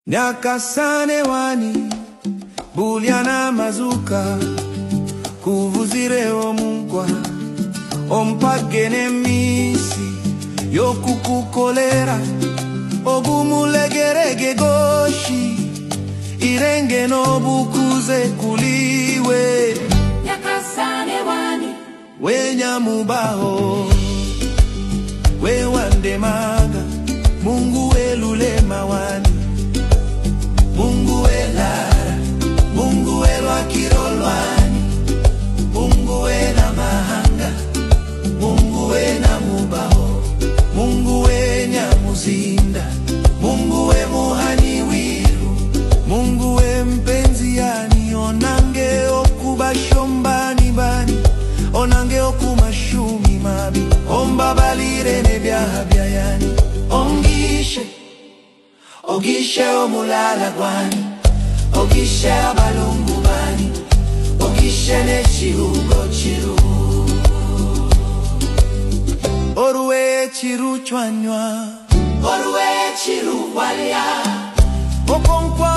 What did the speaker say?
Nyakasane wani buliana mazuka kuvuzire omugwa ompagene misi yokukukolera ogumulegerege goshi irenge no bukuze kuliwe. Nyakasane wani wenya mubaho we wande maga Mungu welule mawani Mungu welara Mungu welwa kirolwani Mungu wena mahanga Mungu wena mubaho Mungu wenya muzinda Mungu we muhani wiru Mungu we mpenzi yani onange okubashombani bani onange okumashumi mabi ombabalire nebyaha byayani Ogishe omulala gwani Ogishe abalungu bani Ogishe nechirugo chiru Oruwe chiru chwanywa Oruwe chiru walia Okonkwa